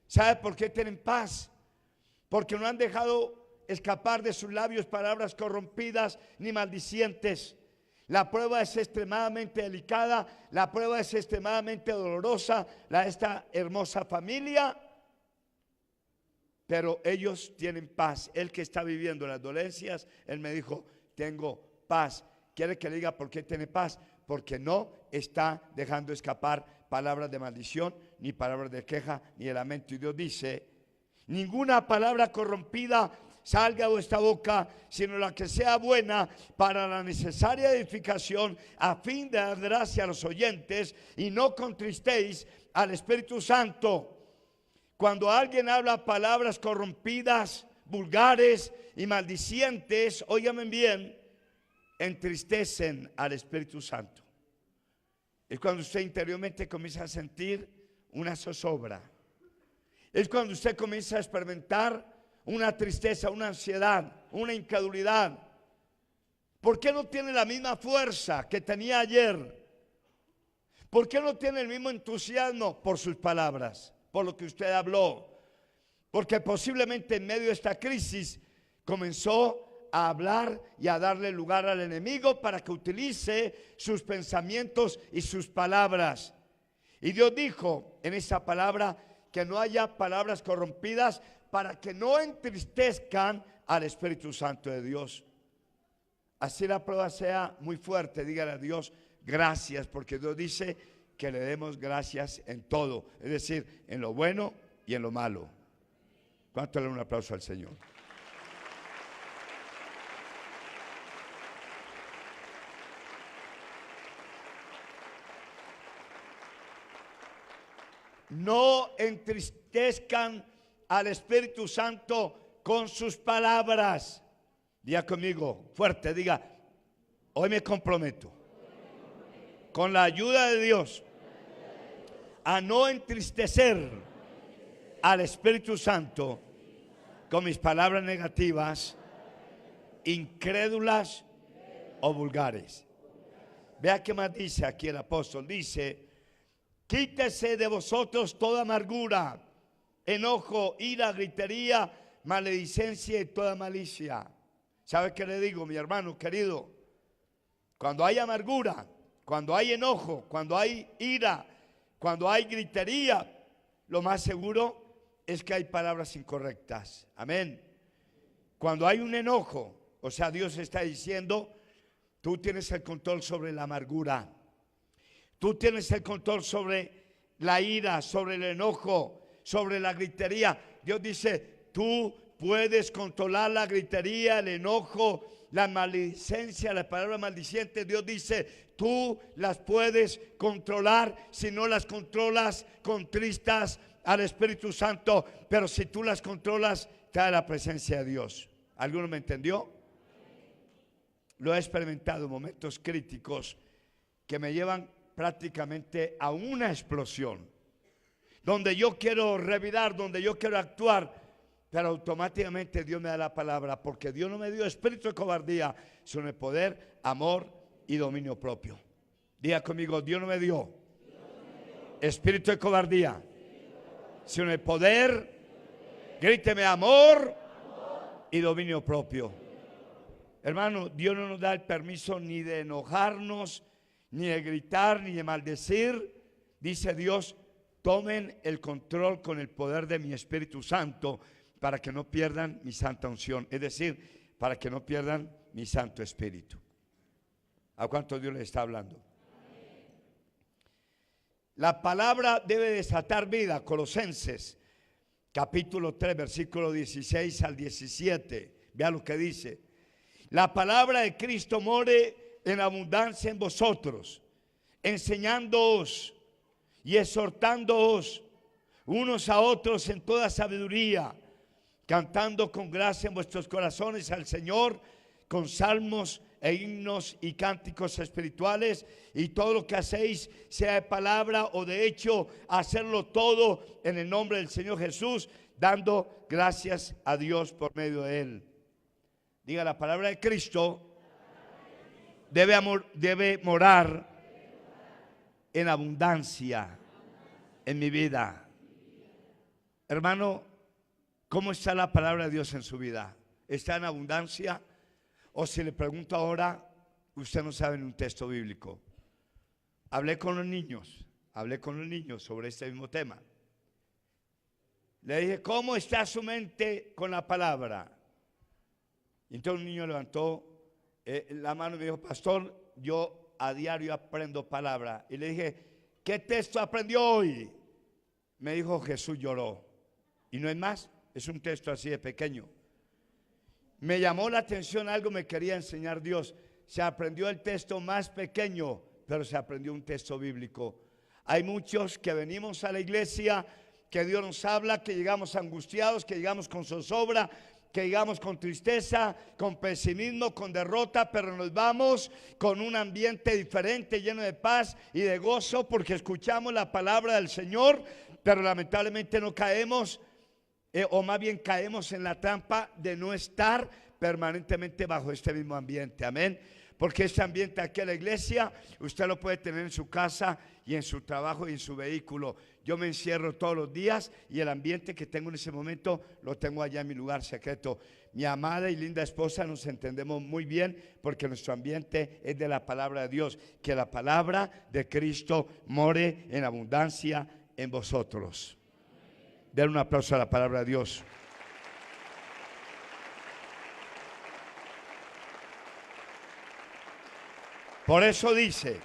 ¿Sabe por qué tienen paz? Porque no han dejado escapar de sus labios palabras corrompidas ni maldicientes. La prueba es extremadamente delicada, la prueba es extremadamente dolorosa, la de esta hermosa familia, pero ellos tienen paz. El que está viviendo las dolencias, él me dijo, tengo paz. ¿Quiere que le diga por qué tiene paz? Porque no está dejando escapar palabras de maldición, ni palabras de queja, ni de lamento. Y Dios dice, ninguna palabra corrompida salga de vuestra boca, sino la que sea buena para la necesaria edificación, a fin de dar gracia a los oyentes, y no contristéis al Espíritu Santo. Cuando alguien habla palabras corrompidas, vulgares y maldicientes, óigame bien, entristecen al Espíritu Santo. Es cuando usted interiormente comienza a sentir una zozobra. Es cuando usted comienza a experimentar una tristeza, una ansiedad, una incredulidad. ¿Por qué no tiene la misma fuerza que tenía ayer? ¿Por qué no tiene el mismo entusiasmo? Por sus palabras, por lo que usted habló. Porque posiblemente en medio de esta crisis comenzó a hablar y a darle lugar al enemigo para que utilice sus pensamientos y sus palabras. Y Dios dijo en esa palabra que no haya palabras corrompidas para que no entristezcan al Espíritu Santo de Dios. Así la prueba sea muy fuerte, dígale a Dios gracias, porque Dios dice que le demos gracias en todo, es decir, en lo bueno y en lo malo. ¿Cuánto le da un aplauso al Señor? No entristezcan al Espíritu Santo con sus palabras. Diga conmigo, fuerte, diga, hoy me comprometo, con la ayuda de Dios, a no entristecer al Espíritu Santo con mis palabras negativas, incrédulas o vulgares. Vea qué más dice aquí el apóstol, dice: quítese de vosotros toda amargura, enojo, ira, gritería, maledicencia y toda malicia. ¿Sabe qué le digo, mi hermano querido? Cuando hay amargura, cuando hay enojo, cuando hay ira, cuando hay gritería, lo más seguro es que hay palabras incorrectas. Amén. Cuando hay un enojo, o sea, Dios está diciendo, tú tienes el control sobre la amargura. Tú tienes el control sobre la ira, sobre el enojo, sobre la gritería. Dios dice, tú puedes controlar la gritería, el enojo, la maledicencia, la palabra maldiciente. Dios dice, tú las puedes controlar. Si no las controlas, contristas al Espíritu Santo. Pero si tú las controlas, trae la presencia de Dios. ¿Alguno me entendió? Lo he experimentado en momentos críticos que me llevan prácticamente a una explosión, donde yo quiero revidar, donde yo quiero actuar, pero automáticamente Dios me da la palabra, porque Dios no me dio espíritu de cobardía, sino de poder, amor y dominio propio. Diga conmigo, Dios no me dio espíritu de cobardía, sino de poder, gríteme, amor y dominio propio. Hermano, Dios no nos da el permiso ni de enojarnos, ni de gritar, ni de maldecir. Dice Dios, tomen el control con el poder de mi Espíritu Santo para que no pierdan mi santa unción. Es decir, para que no pierdan mi Santo Espíritu. ¿A cuánto Dios les está hablando? La palabra debe desatar vida. Colosenses capítulo 3 versículo 16 al 17. Vea lo que dice. La palabra de Cristo more en abundancia en vosotros, enseñándoos y exhortándoos unos a otros en toda sabiduría, cantando con gracia en vuestros corazones al Señor, con salmos e himnos y cánticos espirituales, y todo lo que hacéis, sea de palabra o de hecho, hacerlo todo en el nombre del Señor Jesús, dando gracias a Dios por medio de Él. Diga, la palabra de Cristo debe morar en abundancia en mi vida. Hermano, ¿cómo está la palabra de Dios en su vida? ¿Está en abundancia? O si le pregunto ahora, usted no sabe en un texto bíblico. Hablé con los niños sobre este mismo tema. Le dije, ¿cómo está su mente con la palabra? Y entonces un niño levantó la mano y me dijo, pastor, yo a diario aprendo palabra. Y le dije, ¿qué texto aprendió hoy? Me dijo, Jesús lloró. Y no es más, es un texto así de pequeño. me llamó la atención algo, me quería enseñar Dios. Se aprendió el texto más pequeño, pero se aprendió un texto bíblico. Hay muchos que venimos a la iglesia, que Dios nos habla, que llegamos angustiados, que llegamos con zozobra, que llegamos con tristeza, con pesimismo, con derrota, pero nos vamos con un ambiente diferente, lleno de paz y de gozo, porque escuchamos la palabra del Señor, pero lamentablemente no caemos, o más bien caemos en la trampa de no estar permanentemente bajo este mismo ambiente. Amén. Porque este ambiente aquí en la iglesia usted lo puede tener en su casa y en su trabajo y en su vehículo. Yo me encierro todos los días y el ambiente que tengo en ese momento lo tengo allá en mi lugar secreto. Mi amada y linda esposa, nos entendemos muy bien porque nuestro ambiente es de la palabra de Dios. Que la palabra de Cristo more en abundancia en vosotros. Den un aplauso a la palabra de Dios. Por eso dice,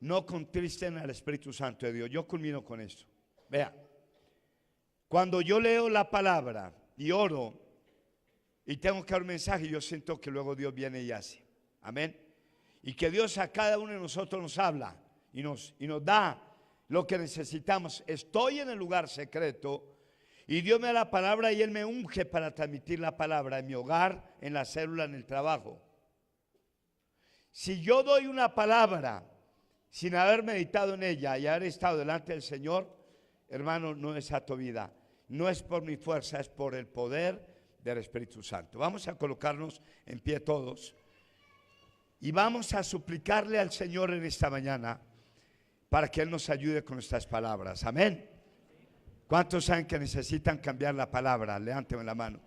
no contristen al Espíritu Santo de Dios. Yo culmino con esto. Vea, cuando yo leo la palabra y oro y tengo que dar un mensaje, yo siento que luego Dios viene y hace. Amén. Y que Dios a cada uno de nosotros nos habla y nos da lo que necesitamos. Estoy en el lugar secreto y Dios me da la palabra y Él me unge para transmitir la palabra en mi hogar, en la célula, en el trabajo. Si yo doy una palabra sin haber meditado en ella y haber estado delante del Señor, hermano, no desato vida. No es por mi fuerza, es por el poder del Espíritu Santo. Vamos a colocarnos en pie todos y vamos a suplicarle al Señor en esta mañana para que Él nos ayude con estas palabras. Amén. ¿Cuántos saben que necesitan cambiar la palabra? Levánteme la mano.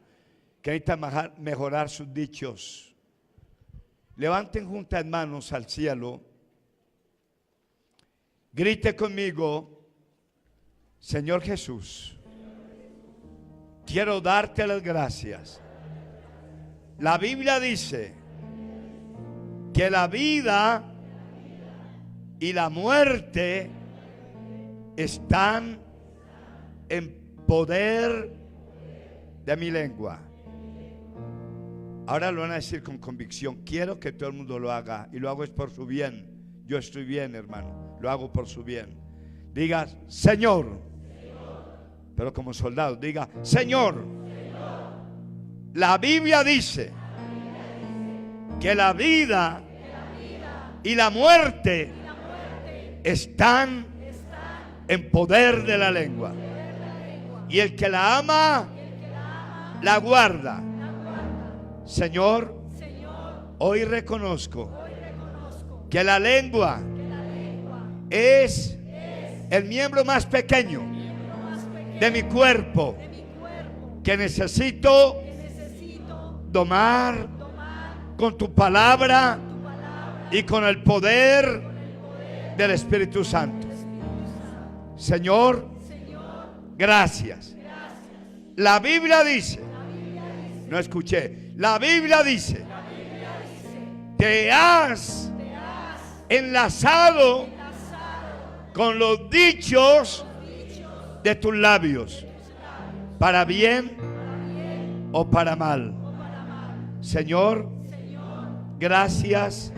Que necesitan mejorar sus dichos. Levanten juntas manos al cielo. Grite conmigo: Señor Jesús, quiero darte las gracias. La Biblia dice que la vida y la muerte están en poder de mi lengua. Ahora lo van a decir con convicción. Quiero que todo el mundo lo haga y lo hago es por su bien. Yo estoy bien, hermano, lo hago por su bien. Diga: Señor, pero como soldado, diga: Señor, la Biblia dice que la vida y la muerte están en poder de la lengua, y el que la ama la guarda. Señor, hoy reconozco que la lengua es el miembro más pequeño de mi cuerpo que necesito domar con tu palabra y con el poder del Espíritu Santo. Señor, gracias. La Biblia dice, no escuché, la Biblia dice, te has enlazado con los dichos de tus labios, para bien o para mal. Señor, gracias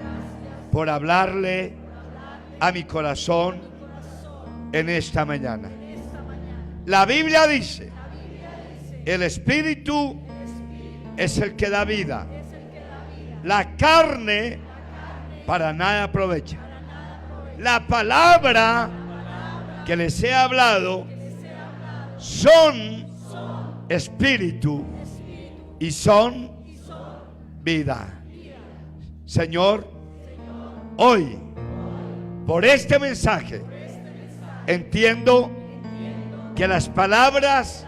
por hablarle a mi corazón en esta mañana. La Biblia dice, el Espíritu es el que da vida. La carne para nada aprovecha. La palabra que les he hablado son espíritu y son vida. Señor, hoy por este mensaje entiendo que las palabras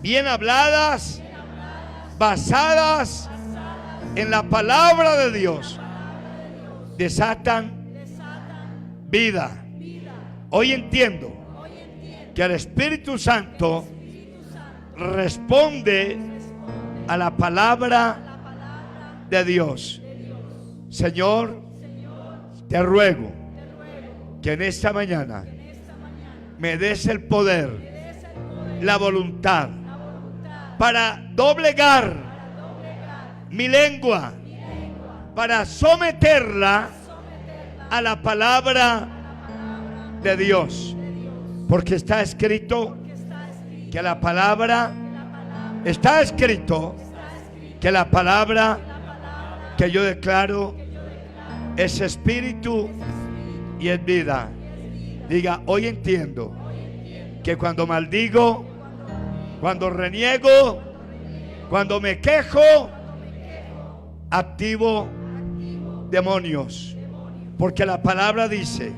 bien habladas, basadas en la palabra de Dios, desatan vida. Hoy entiendo que el Espíritu Santo responde a la palabra de Dios. Señor, te ruego que en esta mañana me des el poder, la voluntad para doblegar mi lengua, para someterla a la palabra de Dios. Porque está escrito que la palabra, está escrito que la palabra que yo declaro es espíritu y es vida. Diga, hoy entiendo que cuando maldigo, cuando reniego, cuando me quejo, activo demonios. Porque la palabra dice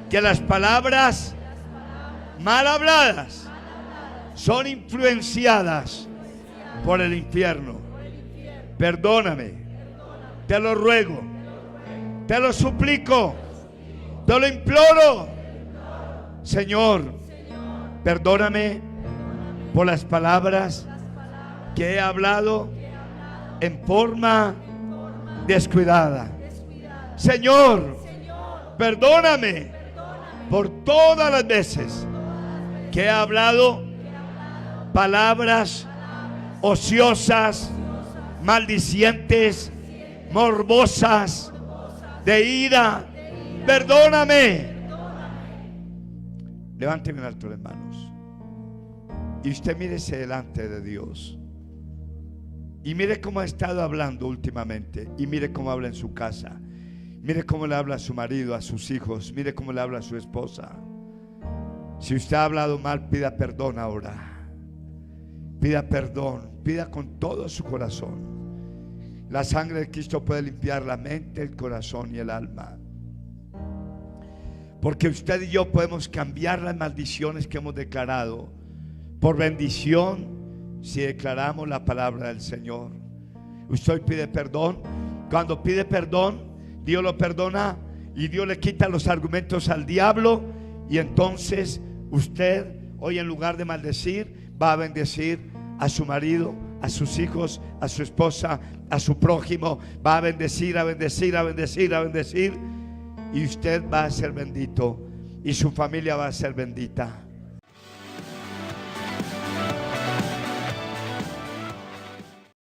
que las palabras mal habladas son influenciadas por el infierno. Perdóname, te lo ruego, te lo suplico, te lo imploro, Señor. Perdóname por las palabras que he hablado en forma descuidada. Señor, perdóname por todas las veces que he hablado palabras ociosas, maldicientes, morbosas, de ira. Perdóname. Levánteme en alto las manos y usted mírese delante de Dios y mire cómo ha estado hablando últimamente, y mire cómo habla en su casa, mire cómo le habla a su marido, a sus hijos, mire cómo le habla a su esposa. Si usted ha hablado mal, pida perdón ahora. Pida perdón, pida con todo su corazón. La sangre de Cristo puede limpiar la mente, el corazón y el alma. Porque usted y yo podemos cambiar las maldiciones que hemos declarado por bendición si declaramos la palabra del Señor. Usted pide perdón. Cuando pide perdón, Dios lo perdona y Dios le quita los argumentos al diablo. Y entonces usted hoy, en lugar de maldecir, va a bendecir a su marido, a sus hijos, a su esposa, a su prójimo. Va a bendecir, a bendecir, a bendecir, a bendecir. Y usted va a ser bendito y su familia va a ser bendita.